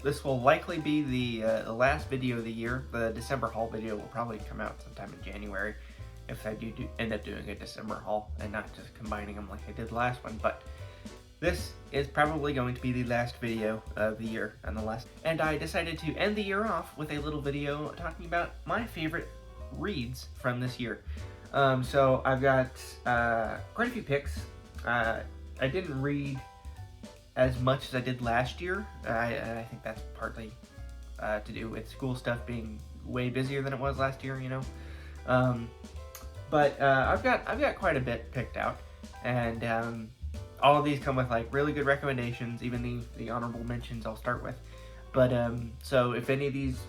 this will likely be the last video of the year. The December haul video will probably come out sometime in January, if I do end up doing a December haul and not just combining them like I did last one. But this is probably going to be the last video of the year and I decided to end the year off with a little video talking about my favorite reads from this year. So I've got quite a few picks. I didn't read as much as I did last year. I think that's partly to do with school stuff being way busier than it was last year, you know. But I've got quite a bit picked out, and all of these come with like really good recommendations, even the honorable mentions I'll start with. But so if any of these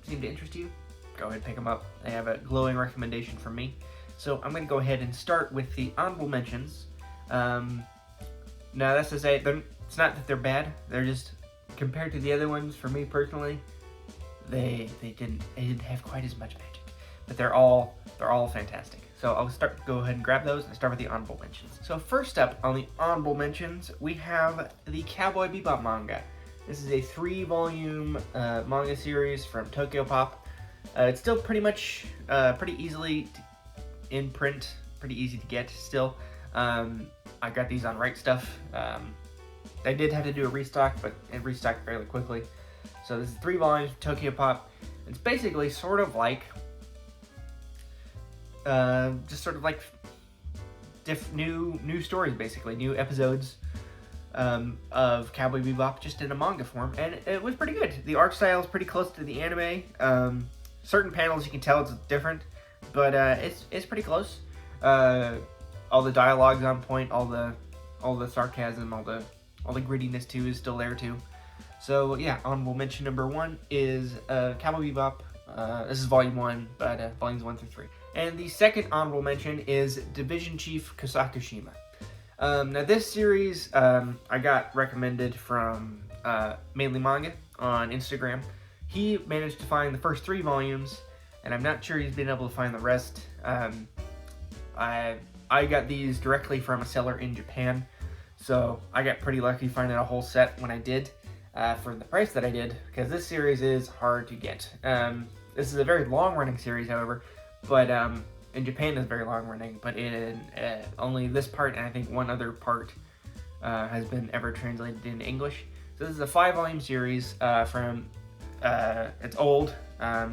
seem to interest you, go ahead and pick them up. They have a glowing recommendation from me. So I'm going to go ahead and start with the honorable mentions. Now that's to say, it's not that they're bad. They're just, compared to the other ones, for me personally, they didn't have quite as much magic. But they're all fantastic. So I'll go ahead and grab those and start with the honorable mentions. So first up on the honorable mentions, we have the Cowboy Bebop manga. This is a 3-volume manga series from Tokyopop. It's still pretty much pretty easily in print, pretty easy to get still. I got these on Right Stuff. I did have to do a restock, but it restocked fairly quickly. So this is 3 volumes, Tokyopop. It's basically sort of like just sort of like new stories, basically new episodes of Cowboy Bebop, just in a manga form, and it was pretty good. The art style is pretty close to the anime. Certain panels you can tell it's different, but it's pretty close. All the dialogue's on point, all the sarcasm, all the grittiness too is still there too. So yeah, honorable mention number 1 is Cowboy Bebop. This is volume 1, but volumes 1 through 3. And the second honorable mention is Division Chief Kosakushima. Now this series I got recommended from Mainly Manga on Instagram. He managed to find the first 3 volumes, and I'm not sure he's been able to find the rest. I got these directly from a seller in Japan, so I got pretty lucky finding a whole set when I did, for the price that I did, because this series is hard to get. This is a very long-running series, however, but in Japan it's very long-running, but in only this part, and I think one other part, has been ever translated into English. So this is a 5-volume series from, it's old, I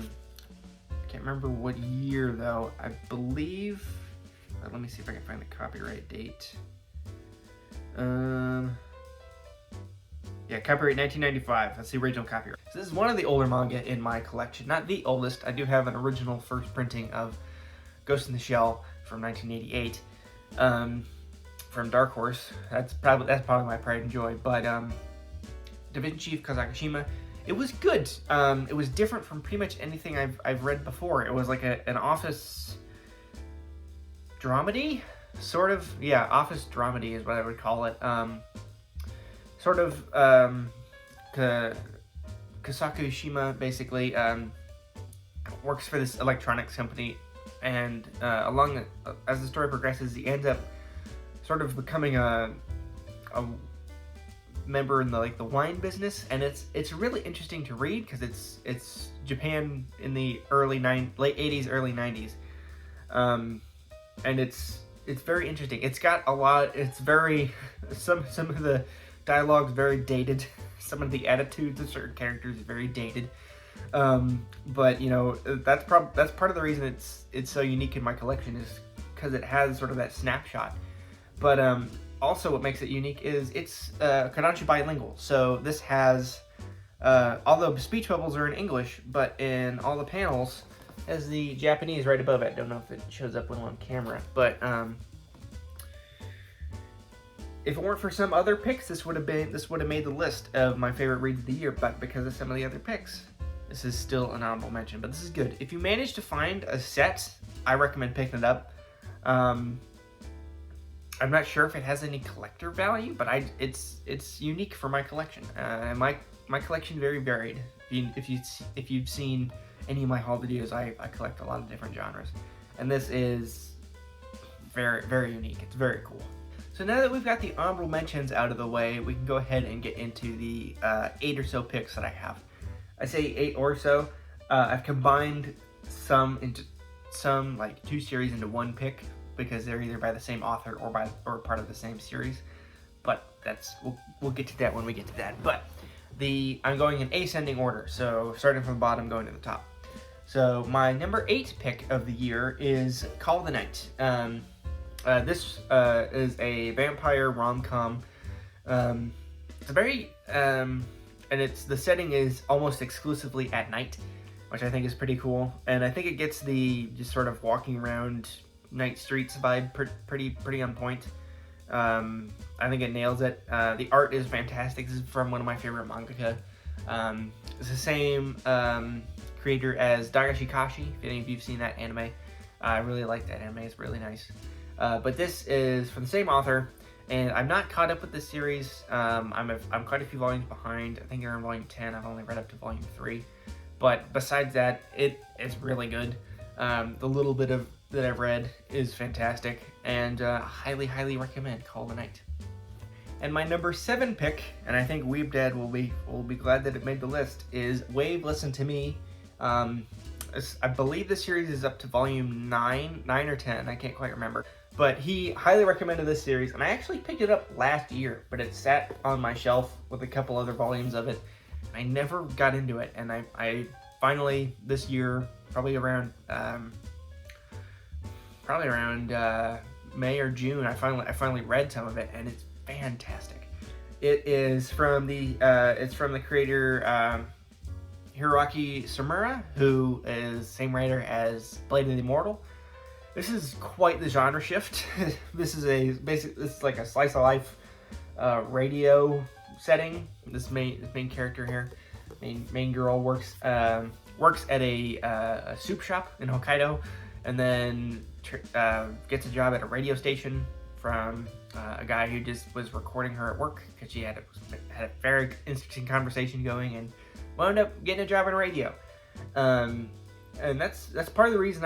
can't remember what year though. I believe, let me see if I can find the copyright date. Yeah, copyright 1995. That's the original copyright. So this is one of the older manga in my collection. Not the oldest. I do have an original first printing of Ghost in the Shell from 1988, from Dark Horse. That's probably my pride and joy. But Division Chief Kosakushima, it was good. It was different from pretty much anything I've read before. It was like an office dramedy, sort of. Yeah, office dramedy is what I would call it. Sort of, Kosakushima basically works for this electronics company, and as the story progresses, he ends up sort of becoming a member in the wine business, and it's really interesting to read because it's Japan in the late 80s, early 90s, and it's very interesting. It's got a lot. It's very some of the dialogue's very dated. Some of the attitudes of certain characters is very dated. But you know, that's part of the reason it's so unique in my collection, is because it has sort of that snapshot. But also what makes it unique is it's Kodansha bilingual. So this has, although speech bubbles are in English, but in all the panels has the Japanese right above it. Don't know if it shows up well on camera, but if it weren't for some other picks, this would have made the list of my favorite reads of the year. But because of some of the other picks, this is still an honorable mention. But this is good. If you manage to find a set, I recommend picking it up. I'm not sure if it has any collector value, but it's unique for my collection. My collection very varied. If you've seen any of my haul videos, I collect a lot of different genres, and this is very, very unique. It's very cool. So now that we've got the honorable mentions out of the way, we can go ahead and get into the 8 or so picks that I have. I say 8 or so. I've combined some like 2 series into one pick because they're either by the same author or part of the same series. But we'll get to that when we get to that. But I'm going in ascending order, so starting from the bottom, going to the top. So my number 8 pick of the year is Call of the Night. This is a vampire rom-com. It's a very and the setting is almost exclusively at night, which I think is pretty cool. And I think it gets the just sort of walking around night streets vibe pretty on point. I think it nails it. The art is fantastic. This is from one of my favorite mangaka. It's the same creator as Dagashi Kashi, if any of you've seen that anime. I really like that anime. It's really nice. But this is from the same author, and I'm not caught up with this series. I'm quite a few volumes behind. I think they're in volume 10. I've only read up to volume 3. But besides that, it is really good. The little bit that I've read is fantastic, and highly recommend Call of the Night. And my number 7 pick, and I think Weeb Dad will be glad that it made the list, is Wave Listen to Me. I believe the series is up to volume 9 or 10. I can't quite remember. But he highly recommended this series, and I actually picked it up last year, but it sat on my shelf with a couple other volumes of it. I never got into it, and I finally this year, probably around May or June, I finally read some of it, and it's fantastic. It is from the creator Hiroaki Samura, who is same writer as Blade of the Immortal. This is quite the genre shift. This is like a slice of life radio setting. This main character here, main girl works at a soup shop in Hokkaido, and then gets a job at a radio station from a guy who just was recording her at work because she had a very interesting conversation going and wound up getting a job in radio. And that's part of the reason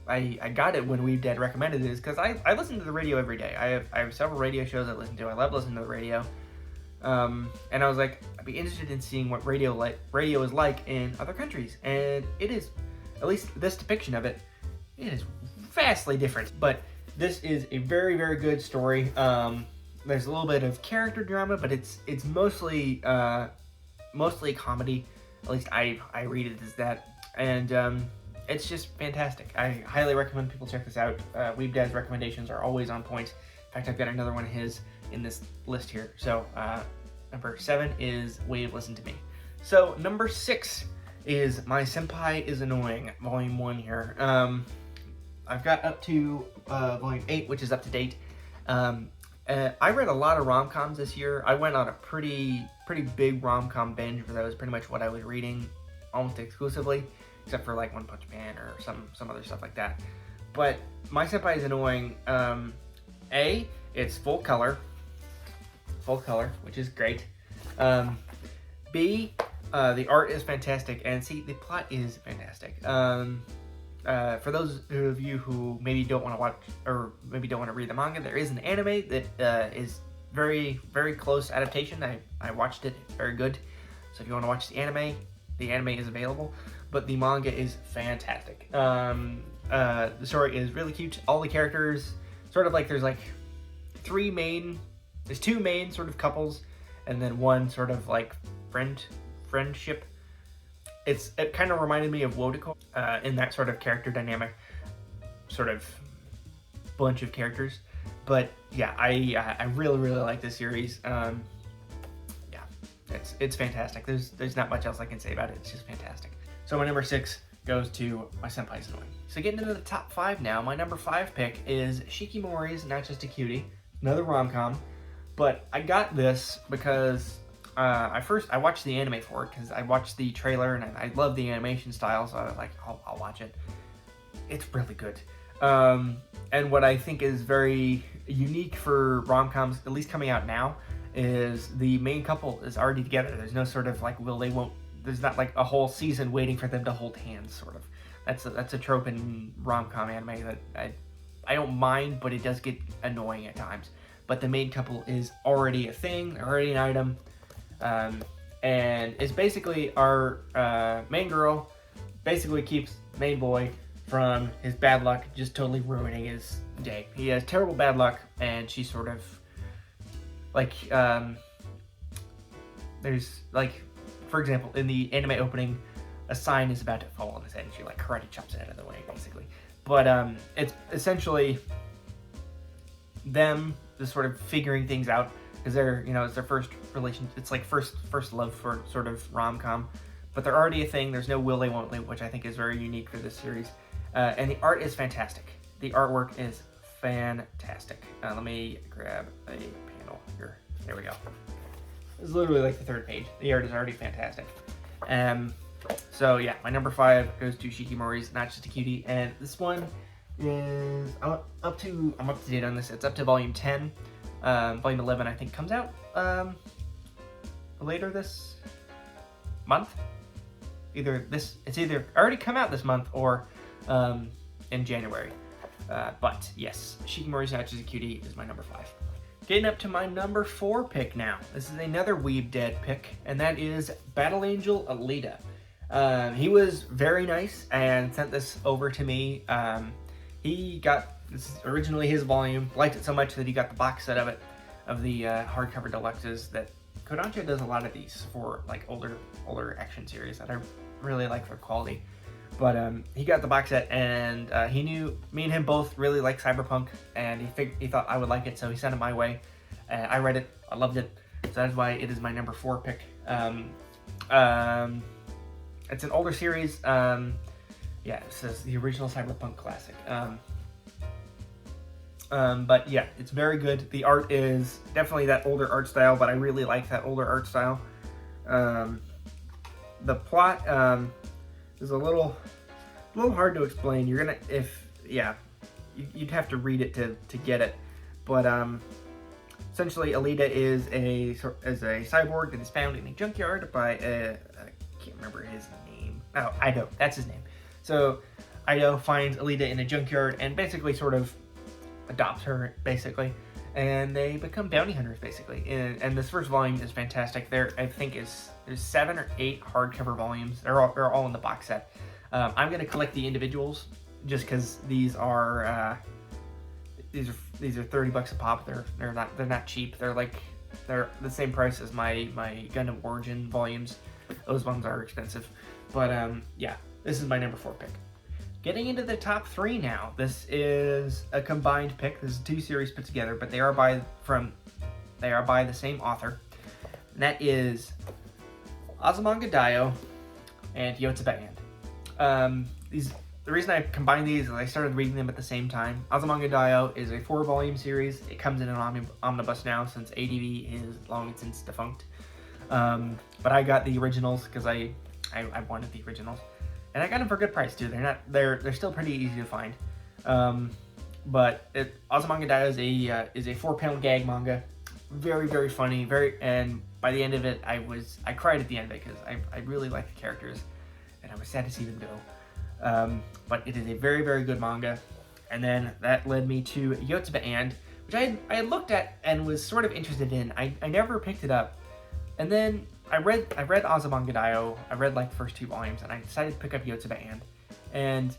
I got it when Weeb Dad recommended it, is because I listen to the radio every day. I have several radio shows I listen to. I love listening to the radio. And I was like, I'd be interested in seeing what radio is like in other countries. And it is, at least this depiction of it, it is vastly different. But this is a very good story. There's a little bit of character drama, but it's mostly comedy. At least I read it as that. And it's just fantastic. I highly recommend people check this out. Weeb Dad's recommendations are always on point. In fact, I've got another one of his in this list here. So number 7 is Wave Listen to Me. So number 6 is My Senpai is Annoying, volume 1 here. I've got up to volume 8, which is up to date. I read a lot of rom-coms this year. I went on a pretty big rom-com binge, because that was pretty much what I was reading almost exclusively, except for like One Punch Man or some other stuff like that. But My Senpai is Annoying. It's full color, which is great. B, the art is fantastic, and C, the plot is fantastic. For those of you who maybe don't want to watch or maybe don't want to read the manga, there is an anime that is very close adaptation. I watched it, very good. So if you want to watch the anime is available. But the manga is fantastic. The story is really cute. All the characters, sort of like there's two main sort of couples, and then one sort of like friendship. It kind of reminded me of Wodoko in that sort of character dynamic, sort of bunch of characters. But yeah, I really like this series. Yeah, it's fantastic. There's not much else I can say about it. It's just fantastic. So my number 6 goes to My Senpai is Annoying. So getting into the top 5 now, my number 5 pick is Shikimori's Not Just a Cutie, another rom-com. But I got this because I watched the anime for it, because I watched the trailer and I love the animation style, so I was like, I'll watch it. It's really good. And what I think is very unique for rom-coms, at least coming out now, is the main couple is already together. There's no sort of like there's not like a whole season waiting for them to hold hands, sort of. That's a trope in rom-com anime that don't mind, but it does get annoying at times. But the main couple is already a thing, already an item, and it's basically our main girl basically keeps main boy from his bad luck just totally ruining his day. He has terrible bad luck, and she sort of like there's like, for example, in the anime opening, a sign is about to fall on his head, and she like karate chops it out of the way, basically. But it's essentially them just sort of figuring things out, because they're, you know, it's their first relation. It's like first love for sort of rom-com, but they're already a thing. There's no will they won't they, which I think is very unique for this series, and the art is fantastic. The artwork is fantastic. Let me grab a panel here. There we go. It's literally like the third page. The art is already fantastic. So yeah, my number 5 goes to Shikimori's Not Just a Cutie, and this one is I'm up to date on this. It's up to volume 10. Volume 11 I think comes out later this month. It's either already come out this month or in January. But yes, Shikimori's Not Just a Cutie is my number 5. Getting up to my number 4 pick now. This is another Weeb Dead pick, and that is Battle Angel Alita. He was very nice and sent this over to me. He got, this is originally his volume, liked it so much that he got the box set of it, of the hardcover deluxes. That Kodansha does a lot of these for like older action series that I really like their quality. But he got the box set, and he knew me and him both really like Cyberpunk, and he thought I would like it, so he sent it my way. I read it, I loved it, so that's why it is my number 4 pick. It's an older series. Yeah, it says the original Cyberpunk classic. But yeah, it's very good. The art is definitely that older art style, but I really like that older art style. The plot is a little hard to explain. You're gonna, you'd have to read it to get it. But essentially, Alita is a cyborg that is found in a junkyard by I can't remember his name. Oh, Ido. That's his name. So Ido finds Alita in a junkyard and basically sort of adopts her, basically, and they become bounty hunters, basically. And this first volume is fantastic. I think there's 7 or 8 hardcover volumes. They're all in the box set. I'm gonna collect the individuals just because these are $30 a pop. They're not cheap. They're the same price as my Gundam Origin volumes. Those ones are expensive, but yeah, this is my number 4 pick. Getting into the top 3 now. This is a combined pick. This is 2 series put together, but they are by the same author. And that is Azumanga Daioh and Yotsuba And. The reason I combined these is I started reading them at the same time. Azumanga Daioh is a 4-volume series. It comes in an omnibus now since ADV is long since defunct. But I got the originals because I wanted the originals, and I got them for a good price too. They're still pretty easy to find. But Azumanga Daioh is a 4-panel gag manga, very, very funny, and by the end of it, I cried at the end of it because I really like the characters, and I was sad to see them go. But it is a very, very good manga. And then that led me to Yotsuba And, which I had looked at and was sort of interested in. I never picked it up. And then I read Azumanga Daioh. I read like the first 2 volumes, and I decided to pick up Yotsuba And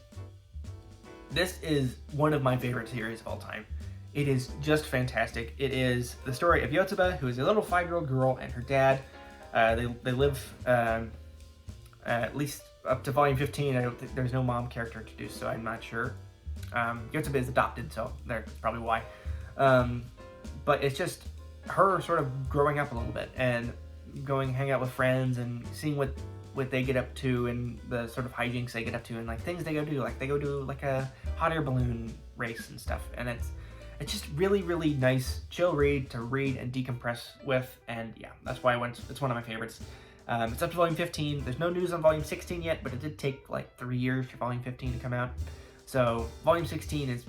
this is one of my favorite series of all time. It is just fantastic. It is the story of Yotsuba, who is a little 5-year-old girl, and her dad. They live at least up to volume 15. I don't think there's no mom character introduced, so I'm not sure. Yotsuba is adopted, so that's probably why. But it's just her sort of growing up a little bit and going hang out with friends and seeing what they get up to and the sort of hijinks they get up to and like things they go do. Like they go do like a hot air balloon race and stuff, and it's just really, really nice, chill read to read and decompress with. And yeah, that's why it's one of my favorites. It's up to volume 15. There's no news on volume 16 yet, but it did take like 3 years for volume 15 to come out. So volume 16 is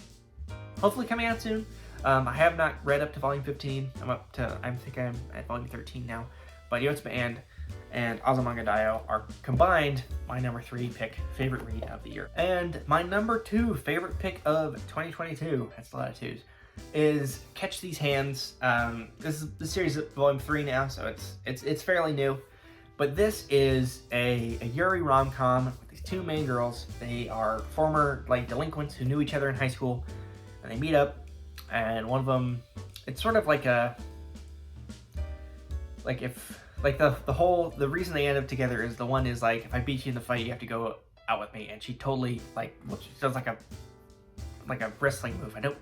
hopefully coming out soon. I have not read up to volume 15. I think I'm at volume 13 now. But Yotsuba and Azumanga Daioh are combined my number 3 pick, favorite read of the year. And my number 2 favorite pick of 2022, that's a lot of twos, is Catch These Hands. This is the series of volume 3 now, so it's fairly new. But this is a Yuri rom-com with these 2 main girls. They are former delinquents who knew each other in high school, and they meet up, and one of them, it's sort of like the reason they end up together is the one is like, if I beat you in the fight, you have to go out with me. And she totally she does like a wrestling move. I don't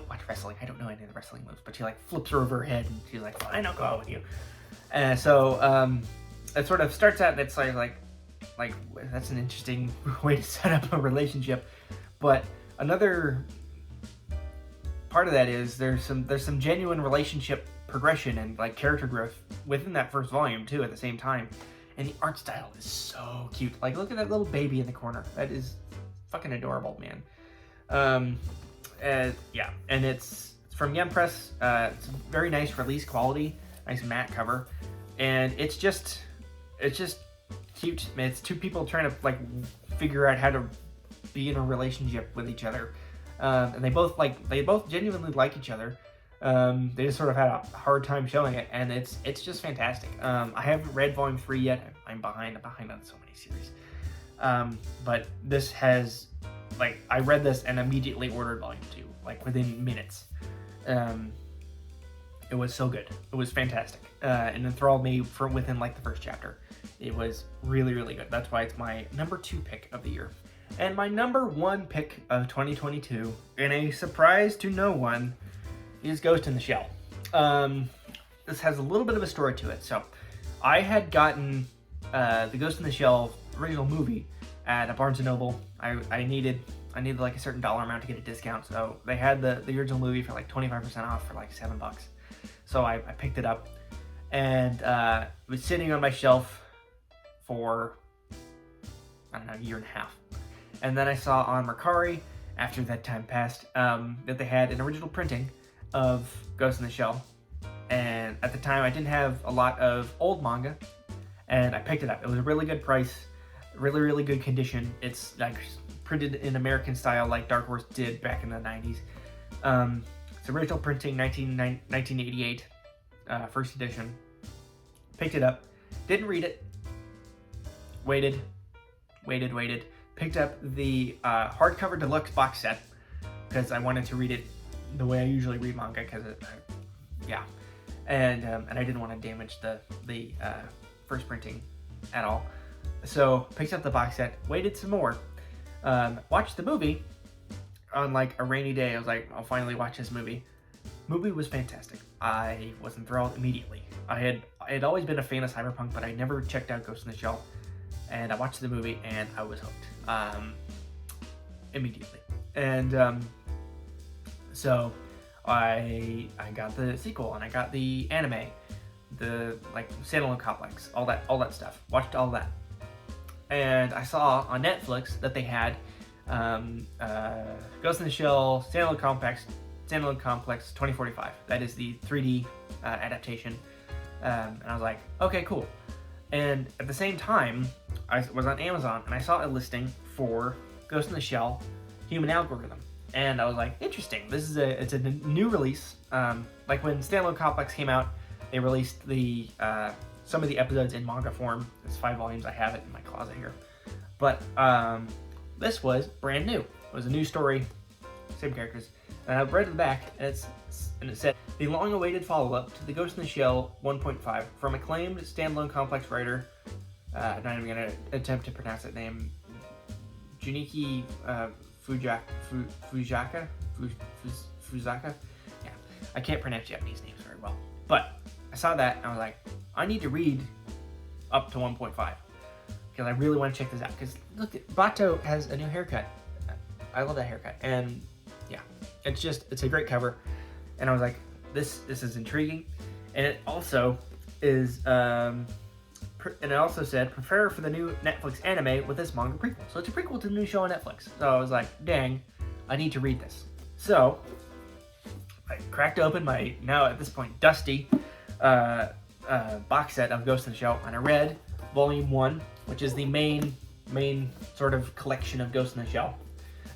watch wrestling. I don't know any of the wrestling moves, but she flips her over her head and she's like, fine, I'll go out with you. And so it sort of starts out and it's like that's an interesting way to set up a relationship. But another part of that is there's some genuine relationship progression and character growth within that first volume too at the same time. And the art style is so cute. Look at that little baby in the corner. That is fucking adorable, man. Yeah, and it's from Yen Press. It's very nice release quality, nice matte cover, and it's just cute. Man, it's 2 people trying to figure out how to be in a relationship with each other, and they both genuinely like each other. They just sort of had a hard time showing it, and it's just fantastic. I haven't read volume 3 yet. I'm behind on so many series. But this has I read this and immediately ordered volume 2, within minutes. It was so good. It was fantastic. And enthralled me from within the first chapter. It was really, really good. That's why it's my number 2 pick of the year. And my number 1 pick of 2022, in a surprise to no one, is Ghost in the Shell. This has a little bit of a story to it. So I had gotten the Ghost in the Shell original movie at a Barnes & Noble. I needed a certain dollar amount to get a discount, so they had the original movie for 25% off for $7. So I picked it up, and it was sitting on my shelf for, I don't know, a year and a half. And then I saw on Mercari, after that time passed, that they had an original printing of Ghost in the Shell. And at the time I didn't have a lot of old manga, and I picked it up. It was a really good price, really, really good condition. It's printed in American style like Dark Horse did back in the 90s. It's original printing, 1988, first edition. Picked it up, didn't read it, waited. Picked up the hardcover deluxe box set because I wanted to read it the way I usually read manga, because and I didn't want to damage the first printing at all. So picked up the box set, waited some more, watched the movie on a rainy day. I was like, I'll finally watch this movie. Movie was fantastic. I was enthralled immediately. I had always been a fan of cyberpunk, but I never checked out Ghost in the Shell, and I watched the movie and I was hooked immediately. And so I got the sequel, and I got the anime, the standalone complex, all that stuff. Watched all that, and I saw on Netflix that they had Ghost in the Shell standalone complex 2045. That is the 3D adaptation, and I was like, okay, cool. And at the same time, I was on Amazon and I saw a listing for Ghost in the Shell Human Algorithm. And I was like, interesting. It's a new release. When Standalone Complex came out, they released the some of the episodes in manga form. It's 5 volumes. I have it in my closet here. But this was brand new. It was a new story, same characters. And I read the back, and it said, the long-awaited follow-up to the Ghost in the Shell 1.5 from acclaimed Standalone Complex writer, I'm not even going to attempt to pronounce that name, Junichi Fujaka? Yeah, I can't pronounce Japanese names very well. But I saw that and I was like, I need to read up to 1.5 because I really want to check this out. Because look, Bato has a new haircut. I love that haircut. And yeah, it's a great cover. And I was like, this is intriguing. And it also is, and it also said, prepare for the new Netflix anime with this manga prequel. So it's a prequel to the new show on Netflix. So I was like, dang, I need to read this. So I cracked open my, now at this point, dusty box set of Ghost in the Shell, and I read Volume 1, which is the main sort of collection of Ghost in the Shell.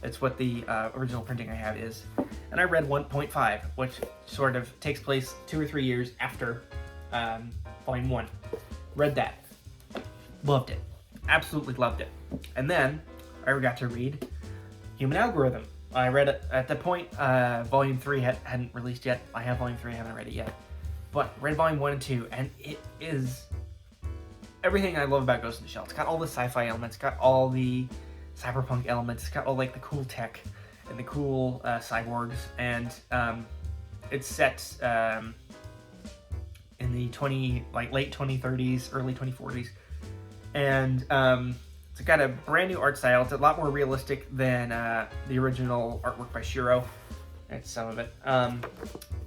That's what the original printing I have is. And I read 1.5, which sort of takes place 2 or 3 years after Volume 1. Read that. Loved it. Absolutely loved it. And then I got to read Human Algorithm. I read it at the point, Volume 3 hadn't released yet. I have Volume 3, I haven't read it yet. But read Volume 1 and 2, and it is everything I love about Ghost in the Shell. It's got all the sci-fi elements, it's got all the cyberpunk elements, it's got all like the cool tech and the cool cyborgs, and it's set in the late 2030s, early 2040s, and it's got a brand new art style. It's a lot more realistic than the original artwork by Shiro. It's some of it,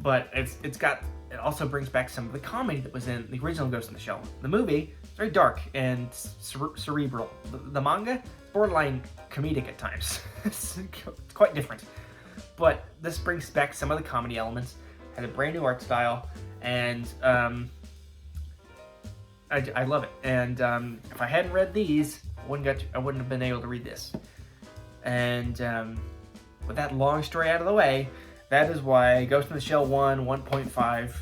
but it also brings back some of the comedy that was in the original Ghost in the Shell. The movie is very dark and cerebral. The manga is borderline comedic at times. It's quite different, but this brings back some of the comedy elements. Has a brand new art style, and I love it. And if I hadn't read these, I wouldn't have been able to read this. And with that long story out of the way, that is why Ghost in the Shell 1, 1.5,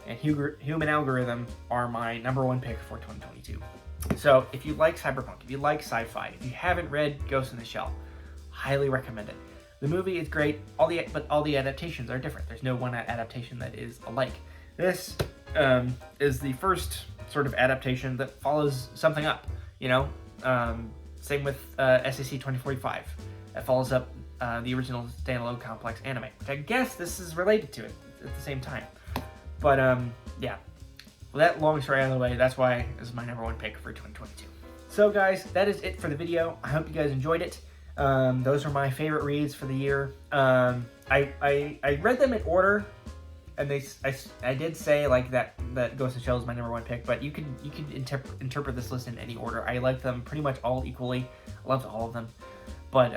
and Human Algorithm are my #1 pick for 2022. So if you like cyberpunk, if you like sci-fi, if you haven't read Ghost in the Shell, highly recommend it. The movie is great, but all the adaptations are different. There's no one adaptation that is alike. This is the first sort of adaptation that follows something up, you know? Same with SAC 2045. That follows up the original standalone complex anime, which I guess this is related to it at the same time. But yeah, with that long story out of the way, that's why this is my #1 pick for 2022. So guys, that is it for the video. I hope you guys enjoyed it. Those are my favorite reads for the year. I read them in order, and I did say like that Ghost in the Shell is my #1 pick, but you can interpret this list in any order. I like them pretty much all equally. I loved all of them, but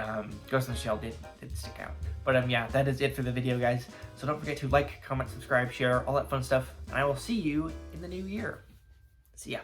Ghost in the Shell did stick out. But yeah, that is it for the video, guys. So don't forget to like, comment, subscribe, share, all that fun stuff, and I will see you in the new year. See ya.